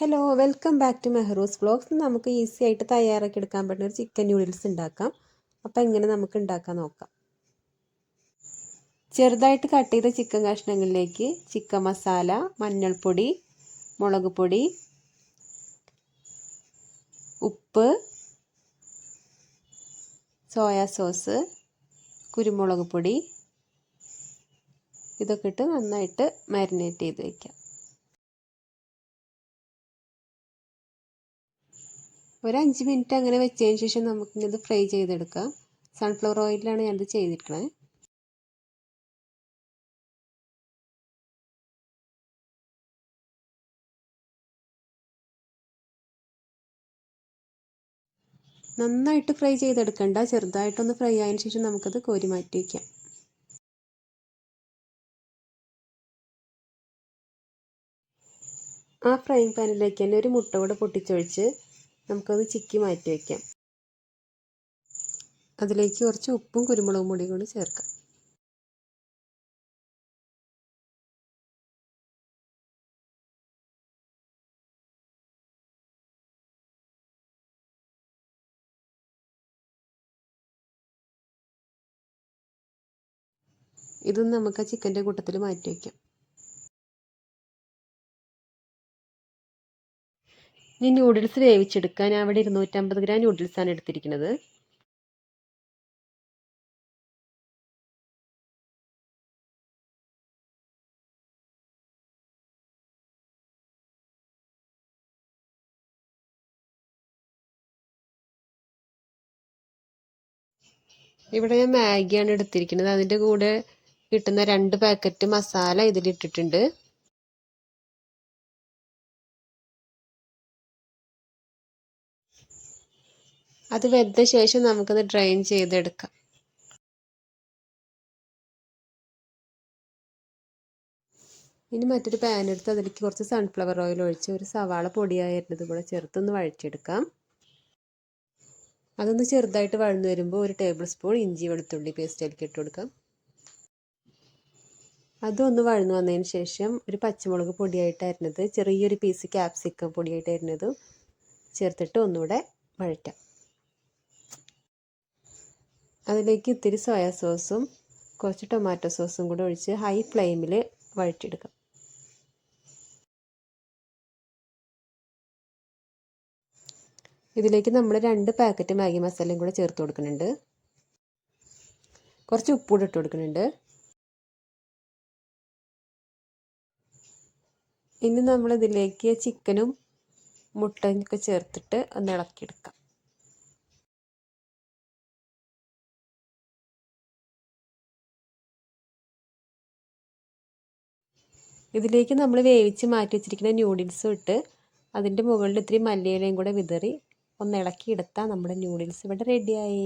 Hello welcome back to Mehroos vlogs. നമുക്ക് easy ആയിട്ട് തയ്യാറാക്കി എടുക്കാൻ പറ്റുന്ന ഒരു ചിക്കൻ നൂഡിൽസ് ഉണ്ടാക്കാം. അപ്പോൾ എങ്ങനെ നമുക്ക് ഉണ്ടാക്കാൻ നോക്കാം. ചെറുതായിട്ട് കട്ട് ചെയ്ത ചിക്കൻ കഷ്ണങ്ങളിലേക്ക് ചിക്കൻ മസാല, മഞ്ഞൾപ്പൊടി, മുളക് പൊടി, ഉപ്പ്, സോയാ സോസ്, കുരുമുളക് പൊടി ഇതൊക്കെ ഇട്ട് നന്നായിട്ട് മാരിനേറ്റ് ചെയ്ത് വയ്ക്കാം. ഒരു 5 മിനിറ്റ് അങ്ങനെ വെച്ചതിന് ശേഷം നമുക്കിത് ഫ്രൈ ചെയ്തെടുക്കാം. സൺഫ്ലവർ ഓയിലാണ് ഞാനിത് ചെയ്തിരിക്കുന്നത്. നന്നായിട്ട് ഫ്രൈ ചെയ്തെടുക്കണ്ട, ചെറുതായിട്ടൊന്ന് ഫ്രൈ ആയതിനു ശേഷം നമുക്കത് കോരി മാറ്റി വയ്ക്കാം. ആ ഫ്രൈങ് പാനിലേക്ക് തന്നെ ഒരു മുട്ട കൂടെ പൊട്ടിച്ചൊഴിച്ച് നമുക്കത് ചിക്കി മാറ്റി വയ്ക്കാം. അതിലേക്ക് കുറച്ച് ഉപ്പും കുരുമുളകും പൊടിയും കൂടി ചേർക്കാം. ഇതൊന്ന് നമുക്ക് ആ ചിക്കൻ്റെ കൂട്ടത്തിൽ മാറ്റി വയ്ക്കാം. ഇനി നൂഡിൽസ് വേവിച്ചെടുക്കാൻ ഞാൻ അവിടെ 250 ഗ്രാം നൂഡിൽസാണ് എടുത്തിരിക്കുന്നത്. ഇവിടെ ഞാൻ മാഗിയാണ് എടുത്തിരിക്കുന്നത്. അതിൻ്റെ കൂടെ കിട്ടുന്ന 2 പാക്കറ്റ് മസാല ഇതിലിട്ടിട്ടുണ്ട്. അത് വെന്ത ശേഷം നമുക്കത് ഡ്രെയിൻ ചെയ്തെടുക്കാം. ഇനി മറ്റൊരു പാൻ എടുത്ത് അതിലേക്ക് കുറച്ച് സൺഫ്ലവർ ഓയിൽ ഒഴിച്ച് ഒരു സവാള പൊടിയായിരുന്നത് കൂടെ ചേർത്തൊന്ന് വഴറ്റിയെടുക്കാം. അതൊന്ന് ചെറുതായിട്ട് വഴന്നു വരുമ്പോൾ 1 ടേബിൾ സ്പൂൺ ഇഞ്ചി വെളുത്തുള്ളി പേസ്റ്റ് അതിലേക്ക് ഇട്ട് കൊടുക്കാം. അതൊന്ന് വഴന്നു വന്നതിന് ശേഷം ഒരു പച്ചമുളക് പൊടിയായിട്ട് അരിഞ്ഞത്, ചെറിയൊരു പീസ് ക്യാപ്സിക്കം പൊടിയായിട്ട് അരിഞ്ഞതും ചേർത്തിട്ട് ഒന്നുകൂടെ വഴറ്റാം. അതിലേക്ക് ഇത്തിരി സോയാ സോസും കുറച്ച് ടൊമാറ്റോ സോസും കൂടെ ഒഴിച്ച് ഹൈ ഫ്ലെയിമിൽ വഴറ്റിയെടുക്കാം. ഇതിലേക്ക് നമ്മൾ 2 പാക്കറ്റ് മാഗി മസാലയും കൂടെ ചേർത്ത് കൊടുക്കുന്നുണ്ട്. കുറച്ച് ഉപ്പൂടെ ഇട്ട് കൊടുക്കുന്നുണ്ട്. ഇനി നമ്മൾ ഇതിലേക്ക് ചിക്കനും മുട്ടയൊക്കെ ചേർത്തിട്ട് ഒന്ന് ഇളക്കിയെടുക്കാം. ഇതിലേക്ക് നമ്മൾ വേവിച്ച് മാറ്റി വെച്ചിരിക്കുന്ന നൂഡിൽസും ഇട്ട് അതിൻ്റെ മുകളിൽ ഇത്തിരി മല്ലിയിലയും കൂടെ വിതറി ഒന്ന് ഇളക്കിയെടുത്താൽ നമ്മുടെ നൂഡിൽസ് ഇവിടെ റെഡിയായി.